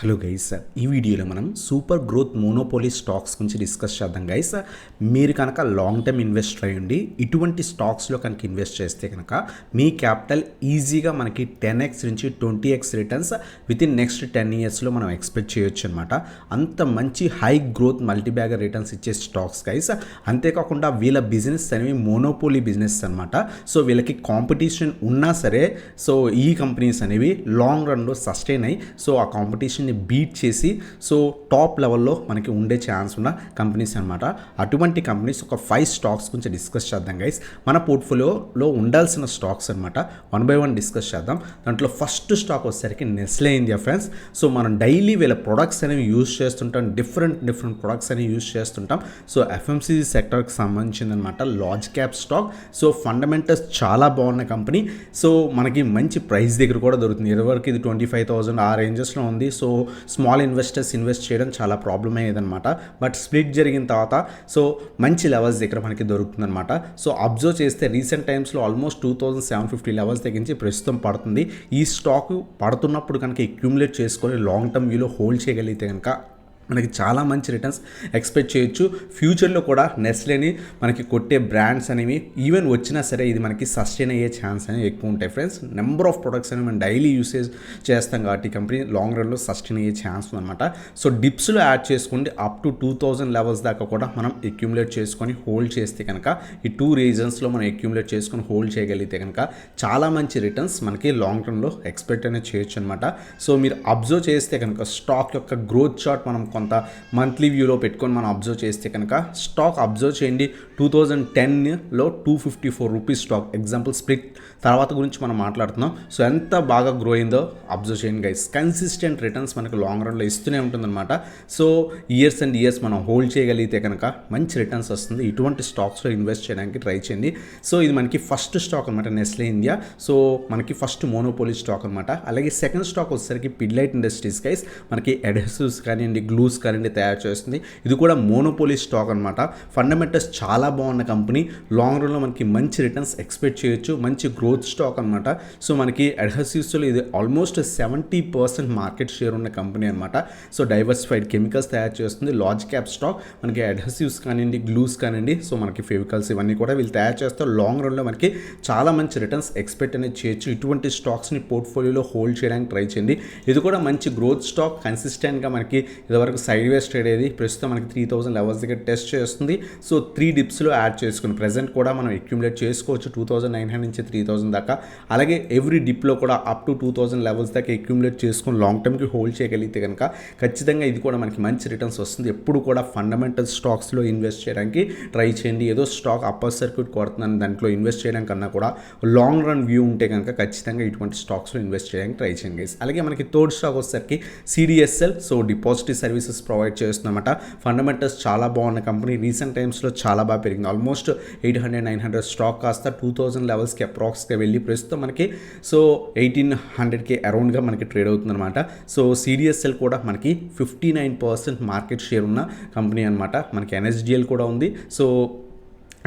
Hello guys, ఈ వీడియోలో మనం సూపర్ గ్రోత్ మోనోపోలీ స్టాక్స్ గురించి డిస్కస్ చేద్దాం గైస్. మీరు కనుక లాంగ్ టర్మ్ ఇన్వెస్టర్ అయ్యండి ఇటువంటి స్టాక్స్లో కనుక ఇన్వెస్ట్ చేస్తే కనుక మీ క్యాపిటల్ ఈజీగా మనకి 10x నుంచి 20x returns with in next 10 ఇయర్స్లో మనం ఎక్స్పెక్ట్ చేయొచ్చు అనమాట. అంత మంచి హై గ్రోత్ మల్టీబ్యాగర్ రిటర్న్స్ ఇచ్చే స్టాక్స్ గైస్. అంతేకాకుండా వీళ్ళ బిజినెస్ అనేవి మోనోపోలీ బిజినెస్ అనమాట. సో వీళ్ళకి కాంపిటీషన్ ఉన్నా సరే సో ఈ కంపెనీస్ అనేవి లాంగ్ రన్లో సస్టైన్ అయ్యి సో ఆ కాంపిటీషన్ బీట్ చేసి సో టాప్ లెవెల్లో మనకి ఉండే ఛాన్స్ ఉన్న కంపెనీస్ అనమాట. అటువంటి కంపెనీస్ ఒక 5 స్టాక్స్ గురించి డిస్కస్ చేద్దాం గైస్. మన పోర్ట్ఫోలియోలో ఉండాల్సిన స్టాక్స్ అనమాట. 1 by 1 డిస్కస్ చేద్దాం. దాంట్లో ఫస్ట్ స్టాక్ వచ్చేసరికి నెస్లే ఇండియా ఫ్రెండ్స్. సో మనం డైలీ వీళ్ళ ప్రొడక్ట్స్ అనేవి యూజ్ చేస్తుంటాం, డిఫరెంట్ ప్రొడక్ట్స్ అనేవి యూజ్ చేస్తుంటాం. సో ఎఫ్ఎంసీజీ సెక్టర్కి సంబంధించింది అనమాట. Large cap stock. So fundamentals చాలా బాగున్న కంపెనీ. సో మనకి మంచి ప్రైస్ దగ్గర కూడా దొరుకుతుంది. ఇదివరకు ఇది 25,000 ఆ రేంజెస్లో ఉంది. సో స్మాల్ ఇన్వెస్టర్స్ ఇన్వెస్ట్ చేయడం చాలా ప్రాబ్లం అయ్యేదన్నమాట. బట్ స్ప్లిట్ జరిగిన తర్వాత సో మంచి లెవెల్స్ దగ్గర మనకి దొరుకుతుందన్నమాట. సో అబ్జర్వ్ చేస్తే రీసెంట్ టైమ్స్లో ఆల్మోస్ట్ 2750 లెవెల్స్ దగ్గర నుంచి ప్రస్తుతం పడుతుంది. ఈ స్టాక్ పడుతున్నప్పుడు కనుక అక్యూములేట్ చేసుకొని లాంగ్ టర్మ్ వ్యూలో హోల్డ్ చేయగలిగితే కనుక మనకి చాలా మంచి రిటర్న్స్ ఎక్స్పెక్ట్ చేయొచ్చు. ఫ్యూచర్లో కూడా నెస్లేని మనకి కొట్టే బ్రాండ్స్ అనేవి ఈవెన్ వచ్చినా సరే ఇది మనకి సస్టైన్ అయ్యే ఛాన్స్ అనేవి ఎక్కువ ఉంటాయి ఫ్రెండ్స్. నెంబర్ ఆఫ్ ప్రొడక్ట్స్ అనేవి మనం డైలీ యూసేజ్ చేస్తాం కాబట్టి కంపెనీ లాంగ్ రన్లో సస్టైన్ అయ్యే ఛాన్స్ ఉందన్నమాట. సో డిప్స్లో యాడ్ చేసుకోండి అప్ టు 2000 లెవెల్స్ దాకా కూడా మనం అక్యూములేట్ చేసుకొని హోల్డ్ చేస్తే కనుక ఈ 2 రీజన్స్లో మనం అక్యూములేట్ చేసుకొని హోల్డ్ చేయగలిగితే కనుక చాలా మంచి రిటర్న్స్ మనకి లాంగ్ రన్లో ఎక్స్పెక్ట్ అనేది చేయొచ్చు అనమాట. సో మీరు అబ్జర్వ్ చేస్తే కనుక స్టాక్ యొక్క గ్రోత్ చార్ట్ మనం కొంత మంత్లీ వ్యూలో పెట్టుకొని మనం అబ్జర్వ్ చేస్తే కనుక స్టాక్ అబ్జర్వ్ చేయండి. 2010లో 254 రూపీస్ స్టాక్ ఎగ్జాంపుల్ స్ప్లిట్ తర్వాత గురించి మనం మాట్లాడుతున్నాం. సో ఎంత బాగా గ్రో అయిందో అబ్జర్వ్ చేయండి గైస్. కన్సిస్టెంట్ రిటర్న్స్ మనకు లాంగ్ రన్లో ఇస్తూనే ఉంటుందన్నమాట. సో ఇయర్స్ అండ్ ఇయర్స్ మనం హోల్డ్ చేయగలిగితే కనుక మంచి రిటర్న్స్ వస్తుంది. ఇటువంటి స్టాక్స్లో ఇన్వెస్ట్ చేయడానికి ట్రై చేయండి. సో ఇది మనకి ఫస్ట్ స్టాక్ అనమాట నెస్లే ఇండియా. సో మనకి ఫస్ట్ మోనోపోలీ స్టాక్ అనమాట. అలాగే సెకండ్ స్టాక్ వచ్చేసరికి పిడ్లైట్ ఇండస్ట్రీస్ గైస్. మనకి అడెసివ్స్ కానివ్వండి, గ్లూస్ కానివ్వండి తయారు చేస్తుంది. ఇది కూడా మోనోపోలీ స్టాక్ అనమాట. ఫండమెంటల్స్ చాలా బాగున్న కంపెనీ. లాంగ్ రన్లో మనకి మంచి రిటర్న్స్ ఎక్స్పెక్ట్ చేయొచ్చు. మంచి గ్రోత్ స్టాక్ అనమాట. సో మనకి అడెసివ్స్లో ఇది ఆల్మోస్ట్ 70% మార్కెట్ షేర్ ఉన్న కంపెనీ అనమాట. సో డైవర్సిఫైడ్ కెమికల్స్ తయారు చేస్తుంది. Large cap stock. మనకి అడెసివ్స్ కానివ్వండి, గ్లూస్ కానివ్వండి, సో మనకి ఫెవికల్స్ ఇవన్నీ కూడా వీళ్ళు తయారు చేస్తారు. లాంగ్ రన్లో మనకి చాలా మంచి రిటర్న్స్ ఎక్స్పెక్ట్ అనేది చేయొచ్చు. ఇటువంటి స్టాక్స్ని పోర్ట్ఫోలియోలో హోల్డ్ చేయడానికి ట్రై చేయండి. ఇది కూడా మంచి గ్రోత్ స్టాక్. కన్సిస్టెంట్గా మనకి ఇదివరకు సైడ్ వేస్ ట్రేడ్ అయ్యేది. ప్రస్తుతం మనకి 3000 లెవెల్స్ దగ్గర టెస్ట్ చేస్తుంది. సో 3 డిప్స్లో యాడ్ చేసుకుని ప్రెజెంట్ కూడా మనం అక్యూములేట్ చేసుకోవచ్చు 2900 నుంచి 3000 దాకా. అలాగే ఎవ్రీ డిప్లో కూడా అప్ టు 2000 లెవెల్స్ దాకా అక్యూములేట్ చేసుకుని లాంగ్ టర్మ్కి హోల్డ్ చేయగలిగితే కనుక ఖచ్చితంగా ఇది కూడా మనకి మంచి రిటర్న్స్ వస్తుంది. ఎప్పుడు కూడా ఫండమెంటల్ స్టాక్స్లో ఇన్వెస్ట్ చేయడానికి ట్రై చేయండి. ఏదో స్టాక్ అప్పర్ సర్క్యూట్ కొడుతుందని దాంట్లో ఇన్వెస్ట్ చేయడం కన్నా కూడా లాంగ్ రన్ వ్యూ ఉంటే కనుక ఖచ్చితంగా ఇటువంటి స్టాక్స్లో ఇన్వెస్ట్ చేయడానికి ట్రై చేయండి గైస్. అలాగే మనకి థర్డ్ స్టాక్ వచ్చేసరికి CDSL. So depository services provide చేస్తుందన్నమాట. ఫండమెంటల్స్ చాలా బాగున్న కంపెనీ. రీసెంట్ టైమ్స్లో చాలా బాగా పెరిగింది. ఆల్మోస్ట్ 800-900 స్టాక్ కాస్త 2000 లెవెల్స్కి అప్రాక్స్గా వెళ్ళి ప్రస్తుతం మనకి సో 1800కి అరౌండ్గా మనకి ట్రేడ్ అవుతుందన్నమాట. సో సిడిఎస్ఎల్ కూడా మనకి 59% మార్కెట్ షేర్ ఉన్న కంపెనీ అనమాట. మనకి ఎన్ఎస్డిఎల్ కూడా ఉంది. సో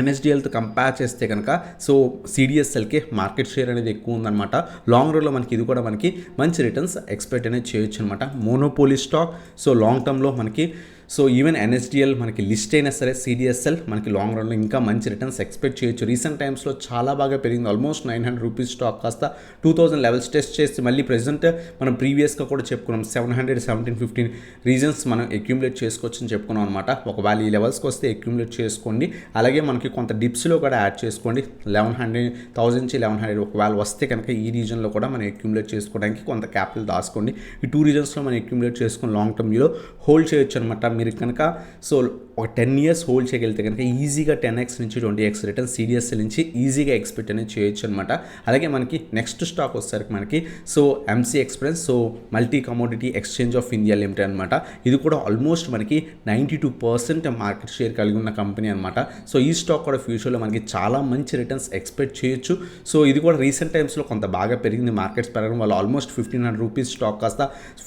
ఎన్ఎస్డిఎల్తో కంపేర్ చేస్తే కనుక సో సిడిఎస్ఎల్కి మార్కెట్ షేర్ అనేది ఎక్కువ ఉందన్నమాట. లాంగ్ రన్లో మనకి ఇది కూడా మనకి మంచి రిటర్న్స్ ఎక్స్పెక్ట్ అనేది చేయొచ్చు అనమాట. Monopoly stock. సో లాంగ్ టర్మ్లో మనకి సో ఈవెన్ ఎన్ఎస్డిఎల్ మనకి లిస్ట్ అయినా సరే సిడిఎస్ఎల్ మనకి లాంగ్ రన్లో ఇంకా మంచి రిటర్న్స్ ఎక్స్పెక్ట్ చేయొచ్చు. రీసెంట్ టైమ్స్లో చాలా బాగా పెరిగింది. ఆల్మోస్ట్ 900 రూపీస్ స్టాక్ కాస్త 2000 లెవెల్స్ టెస్ట్ చేసి మళ్ళీ ప్రెజెంట్ మనం ప్రీవియస్గా కూడా చెప్పుకున్నాం 700, 1715 రీజన్స్ మనం అక్యూములేట్ చేసుకోవచ్చు అని చెప్పుకున్నాం అనమాట. ఒకవేళ ఈ లెవెల్స్కి వస్తే అక్యూములేట్ చేసుకోండి. అలాగే మనకి కొంత డిప్స్లో కూడా యాడ్ చేసుకోండి. 1000 నుంచి 1100 ఒకవేళ వస్తే కనుక ఈ రీజన్లో కూడా మనం అక్యూములేట్ చేసుకోవడానికి కొంత క్యాపిటల్ దాచుకోండి. ఈ 2 రీజన్స్లో మనం అక్యూములేట్ చేసుకొని లాంగ్ టర్మ్ వ్యూలో హోల్డ్ చేయొచ్చు అనమాట. మీరు కనుక సో ఒక 10 ఇయర్స్ హోల్డ్ చేయగలిగితే కనుక ఈజీగా 10x నుంచి 20x రిటర్న్ సిడిఎస్ఎల్ నుంచి ఈజీగా ఎక్స్పెక్ట్ అనేది చేయొచ్చు అనమాట. అలాగే మనకి నెక్స్ట్ స్టాక్ వచ్చేసరికి మనకి so MC express. So multi commodity exchange of India limited అనమాట. ఇది కూడా ఆల్మోస్ట్ మనకి 92% మార్కెట్ షేర్ కలిగి ఉన్న కంపెనీ అనమాట. సో ఈ స్టాక్ కూడా ఫ్యూచర్లో మనకి చాలా మంచి రిటర్న్స్ ఎక్స్పెక్ట్ చేయొచ్చు. సో ఇది కూడా రీసెంట్ టైమ్స్లో కొంత బాగా పెరిగింది. మార్కెట్స్ పెరగడం వల్ల ఆల్మోస్ట్ 1500 రూపీస్ స్టాక్ కాస్త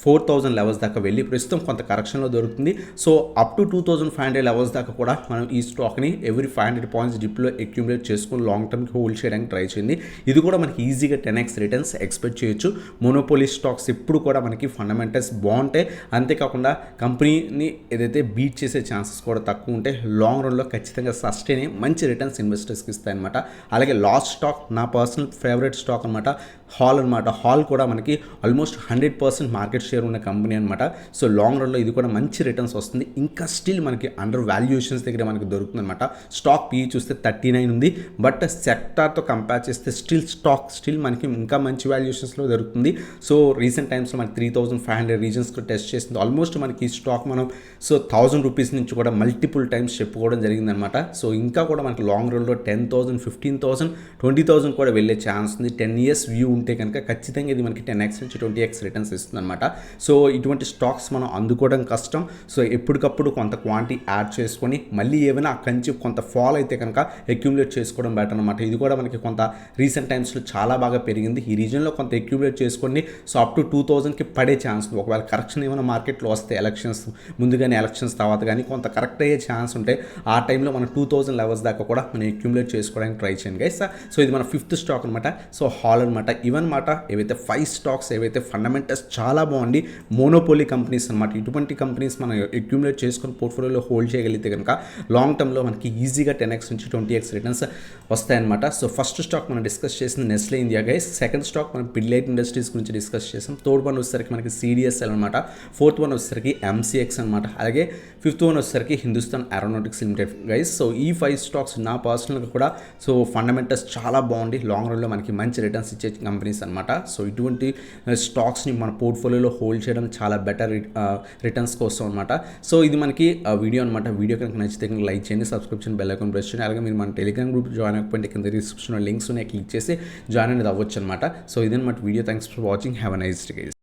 4000 లెవెల్స్ దాకా వెళ్ళి ప్రస్తుతం కొంత కరెక్షన్లో దొరుకుతుంది. సో అప్ టు 2500 లెవెల్స్ దాకా కూడా మనం ఈ స్టాక్ని ఎవ్రీ 500 పాయింట్స్ డిప్లో అక్యూములేట్ చేసుకుని లాంగ్ టర్మ్కి హోల్డ్ చేయడానికి ట్రై చేయండి. ఇది కూడా మనకి ఈజీగా 10x రిటర్న్స్ ఎక్స్పెక్ట్ చేయొచ్చు. మోనోపోలీ స్టాక్స్ ఎప్పుడు కూడా మనకి ఫండమెంటల్స్ బాగుంటాయి, అంతేకాకుండా కంపెనీని ఏదైతే బీట్ చేసే ఛాన్సెస్ కూడా తక్కువ ఉంటాయి. లాంగ్ రన్లో ఖచ్చితంగా సస్టైన్ అయ్యి మంచి రిటర్న్స్ ఇన్వెస్టర్స్కి ఇస్తాయన్నమాట. అలాగే లాస్ట్ స్టాక్ నా పర్సనల్ ఫేవరెట్ స్టాక్ అనమాట, హాల్ అనమాట. హాల్ కూడా మనకి ఆల్మోస్ట్ 100% మార్కెట్ షేర్ ఉన్న కంపెనీ అనమాట. సో లాంగ్ రన్లో ఇది కూడా మంచి రిటర్న్స్ వస్తుంది. ఇంకా స్టిల్ మనకి అండర్ వాల్యుయేషన్స్ దగ్గర మనకి దొరుకుతుంది అనమాట. స్టాక్ పీ చూస్తే 39 ఉంది, బట్ సెక్టార్తో కంపేర్ చేస్తే స్టిల్ మనకి ఇంకా మంచి వాల్యుయేషన్స్లో దొరుకుతుంది. సో రీసెంట్ టైమ్స్లో మనకి 3500 రీజన్స్కి టెస్ట్ చేసింది. ఆల్మోస్ట్ మనకి ఈ స్టాక్ మనం 1000 రూపీస్ నుంచి కూడా మల్టిపుల్ టైమ్స్ చెప్పుకోవడం జరిగిందనమాట. సో ఇంకా కూడా మనకి లాంగ్ రన్లో 10,000, 15,000, 20,000 కూడా వెళ్ళే ఛాన్స్ ఉంది. 10 years వ్యూ ఉంటే కనుక ఖచ్చితంగా ఇది మనకి 10x నుంచి 20x రిటర్న్స్ ఇస్తుంది అనమాట. సో ఇటువంటి స్టాక్స్ మనం అందుకోవడం కష్టం. సో ఎప్పటికప్పుడు కొంత క్వాంటిటీ యాడ్ చేసుకొని మళ్ళీ ఏమైనా అక్కడి నుంచి కొంత ఫాల్ అయితే కనుక అక్యూములేట్ చేసుకోవడం బెటర్ అనమాట. ఇది కూడా మనకి కొంత రీసెంట్ టైమ్స్లో చాలా బాగా పెరిగింది. ఈ రీజన్లో కొంత అక్యూములేట్ చేసుకొని సో అప్ టు 2000కి పడే ఛాన్స్ ఉంది. ఒకవేళ కరెక్షన్ ఏమైనా మార్కెట్లో వస్తే ఎలక్షన్స్ ముందుగానే ఎలక్షన్స్ తర్వాత కానీ కొంత కరెక్ట్ అయ్యే ఛాన్స్ ఉంటే ఆ టైంలో మనం 2000 లెవెల్స్ దాకా కూడా మనం అక్యూములేట్ చేసుకోవడానికి ట్రై చేయండి గైస్. సో ఇది మన 5th స్టాక్ అనమాట. సో హాల్ అనమాట. ఇవన్నమాట ఏవైతే 5 స్టాక్స్ ఏవైతే ఫండమెంటల్స్ చాలా బాగుండి మోనోపోలీ కంపెనీస్ అనమాట. ఇటువంటి కంపెనీస్ మనం అక్యూములేట్ చేసుకొని పోర్ట్ఫోలియోలో హోల్డ్ చేయగలిగితే కనుక లాంగ్ టర్మ్లో మనకి ఈజీగా 10x నుంచి 20x రిటర్న్స్ వస్తాయన్నమాట. సో ఫస్ట్ స్టాక్ మనం డిస్కస్ చేసింది Nestle India guys. Second stock మనం పిడిలైట్ ఇండస్ట్రీస్ గురించి డిస్కస్ చేసాం. థర్డ్ వన్ వచ్చేసరికి మనకి CDSL అనమాట. ఫోర్త్ వన్ వచ్చేసరికి MCX అనమాట. అలాగే ఫిఫ్త్ వన్ వచ్చేసరికి Hindustan aeronautics limited guys. So ఈ 5 స్టాక్స్ నా పర్సనల్గా కూడా సో ఫండమెంటల్స్ చాలా బాగుండి లాంగ్ రన్లో మనకి మంచి రిటర్న్స్ ఇచ్చే కంపెనీస్ అనమాట. సో ఇటువంటి స్టాక్స్ని మన పోర్ట్ఫోలియోలో హోల్డ్ చేయడం చాలా బెటర్ రిటర్న్స్ కోసం అనమాట. సో ఇది మనకి వీడియో అనమాట. వీడియో కనుక నచ్చితే కనుక లైక్ చేయండి, సబ్స్క్రిప్షన్ బెల్ ఐకాన్ ప్రెస్ చేయండి. అలాగే మీరు మన టెలిగ్రామ్ గ్రూప్ జాయిన్ అవ్వకపోతే కింద డిస్క్రిప్షన్లో లింక్స్ ఉన్నాయి, క్లిక్ చేసి జాయిన్ అనేది అవ్వచ్చు అనమాట. సో ఇదన్నమాట video. Thanks for watching. Have a nice day guys.